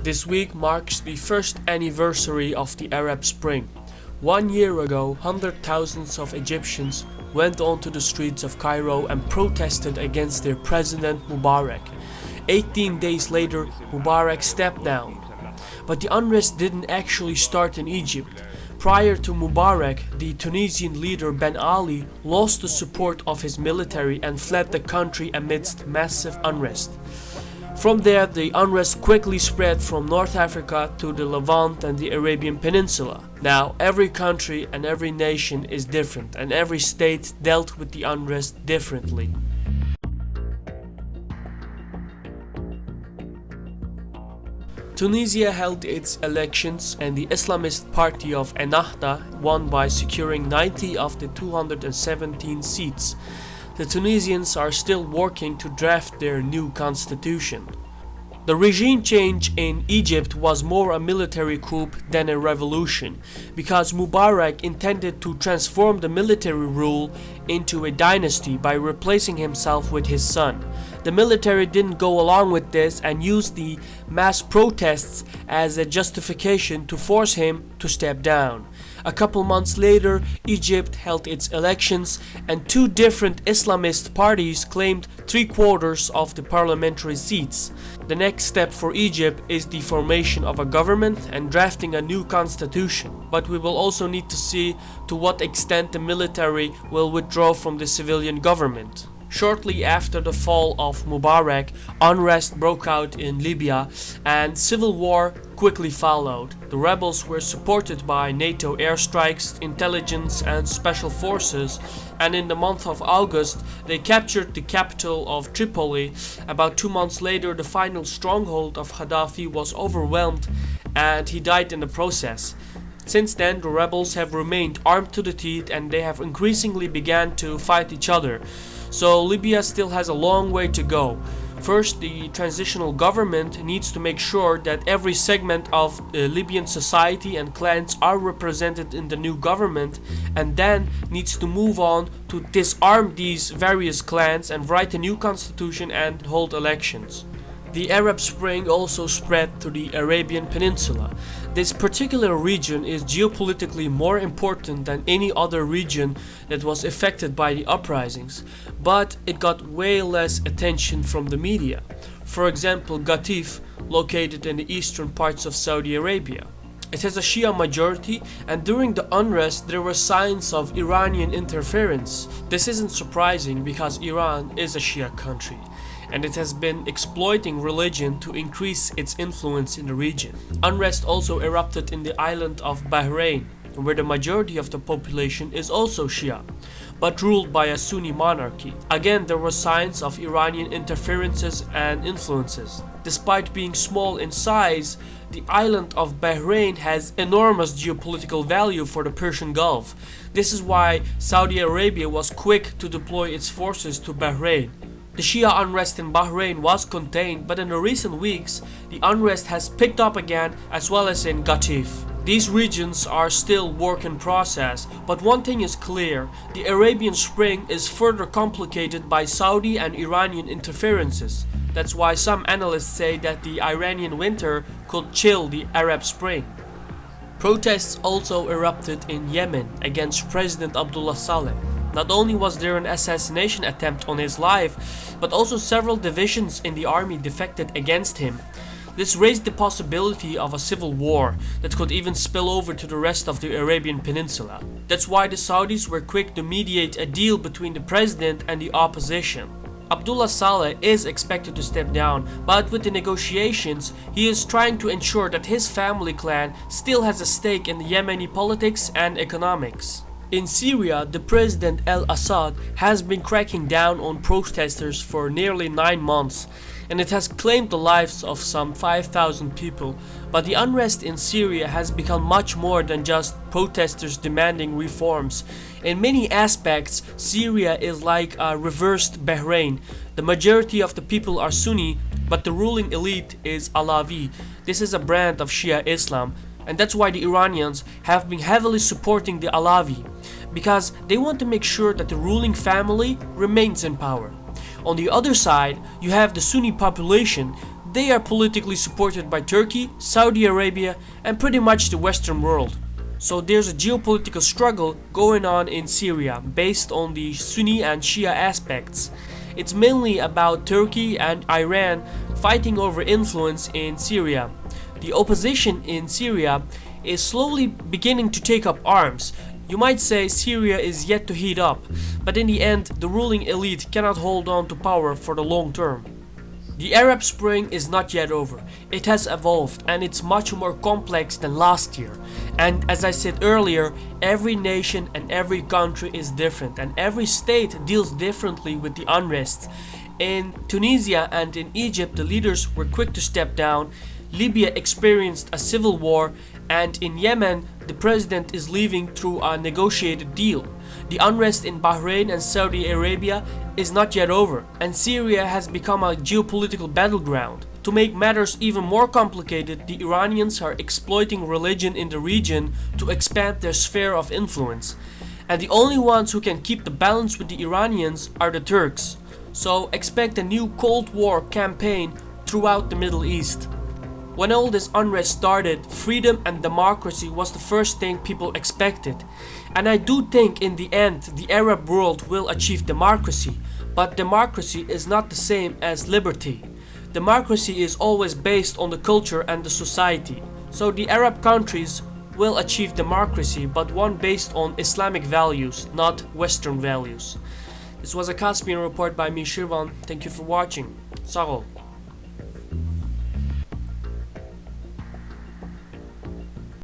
This week marks the first anniversary of the Arab Spring. 1 year ago, hundreds of thousands of Egyptians went onto the streets of Cairo and protested against their president Mubarak. 18 days later, Mubarak stepped down. But the unrest didn't actually start in Egypt. Prior to Mubarak, the Tunisian leader Ben Ali lost the support of his military and fled the country amidst massive unrest. From there, the unrest quickly spread from North Africa to the Levant and the Arabian Peninsula. Now, every country and every nation is different, and every state dealt with the unrest differently. Tunisia held its elections, and the Islamist party of Ennahda won by securing 90 of the 217 seats. The Tunisians are still working to draft their new constitution. The regime change in Egypt was more a military coup than a revolution, because Mubarak intended to transform the military rule into a dynasty by replacing himself with his son. The military didn't go along with this and used the mass protests as a justification to force him to step down. A couple months later, Egypt held its elections, and two different Islamist parties claimed 3/4 of the parliamentary seats. The next step for Egypt is the formation of a government and drafting a new constitution. But we will also need to see to what extent the military will withdraw from the civilian government. Shortly after the fall of Mubarak, unrest broke out in Libya and civil war quickly followed. The rebels were supported by NATO airstrikes, intelligence and special forces, and in the month of August they captured the capital of Tripoli. About 2 months later, the final stronghold of Gaddafi was overwhelmed and he died in the process. Since then, the rebels have remained armed to the teeth and they have increasingly begun to fight each other. So Libya still has a long way to go. First, the transitional government needs to make sure that every segment of Libyan society and clans are represented in the new government, and then needs to move on to disarm these various clans and write a new constitution and hold elections. The Arab Spring also spread to the Arabian Peninsula. This particular region is geopolitically more important than any other region that was affected by the uprisings, but it got way less attention from the media. For example, Qatif, located in the eastern parts of Saudi Arabia. It has a Shia majority, and during the unrest there were signs of Iranian interference. This isn't surprising because Iran is a Shia country, and it has been exploiting religion to increase its influence in the region. Unrest also erupted in the island of Bahrain, where the majority of the population is also Shia, but ruled by a Sunni monarchy. Again, there were signs of Iranian interferences and influences. Despite being small in size, the island of Bahrain has enormous geopolitical value for the Persian Gulf. This is why Saudi Arabia was quick to deploy its forces to Bahrain. The Shia unrest in Bahrain was contained, but in the recent weeks, the unrest has picked up again, as well as in Qatif. These regions are still work in process, but one thing is clear: the Arabian Spring is further complicated by Saudi and Iranian interferences. That's why some analysts say that the Iranian winter could chill the Arab Spring. Protests also erupted in Yemen against President Abdullah Saleh. Not only was there an assassination attempt on his life, but also several divisions in the army defected against him. This raised the possibility of a civil war that could even spill over to the rest of the Arabian Peninsula. That's why the Saudis were quick to mediate a deal between the president and the opposition. Abdullah Saleh is expected to step down, but with the negotiations, he is trying to ensure that his family clan still has a stake in the Yemeni politics and economics. In Syria, the President al-Assad has been cracking down on protesters for nearly 9 months, and it has claimed the lives of some 5,000 people. But the unrest in Syria has become much more than just protesters demanding reforms. In many aspects, Syria is like a reversed Bahrain. The majority of the people are Sunni, but the ruling elite is Alawi. This is a brand of Shia Islam, and that's why the Iranians have been heavily supporting the Alawi, because they want to make sure that the ruling family remains in power. On the other side, you have the Sunni population. They are politically supported by Turkey, Saudi Arabia, and pretty much the Western world. So there's a geopolitical struggle going on in Syria based on the Sunni and Shia aspects. It's mainly about Turkey and Iran fighting over influence in Syria. The opposition in Syria is slowly beginning to take up arms. You might say Syria is yet to heat up, but in the end, the ruling elite cannot hold on to power for the long term. The Arab Spring is not yet over. It has evolved and it's much more complex than last year. And as I said earlier, every nation and every country is different and every state deals differently with the unrest. In Tunisia and in Egypt, the leaders were quick to step down. Libya experienced a civil war, and in Yemen, the president is leaving through a negotiated deal. The unrest in Bahrain and Saudi Arabia is not yet over, and Syria has become a geopolitical battleground. To make matters even more complicated, the Iranians are exploiting religion in the region to expand their sphere of influence. And the only ones who can keep the balance with the Iranians are the Turks. So expect a new Cold War campaign throughout the Middle East. When all this unrest started, freedom and democracy was the first thing people expected. And I do think in the end the Arab world will achieve democracy, but democracy is not the same as liberty. Democracy is always based on the culture and the society. So the Arab countries will achieve democracy, but one based on Islamic values, not Western values. This was a Caspian report by me, Shirvan. Thank you for watching. Sağ ol.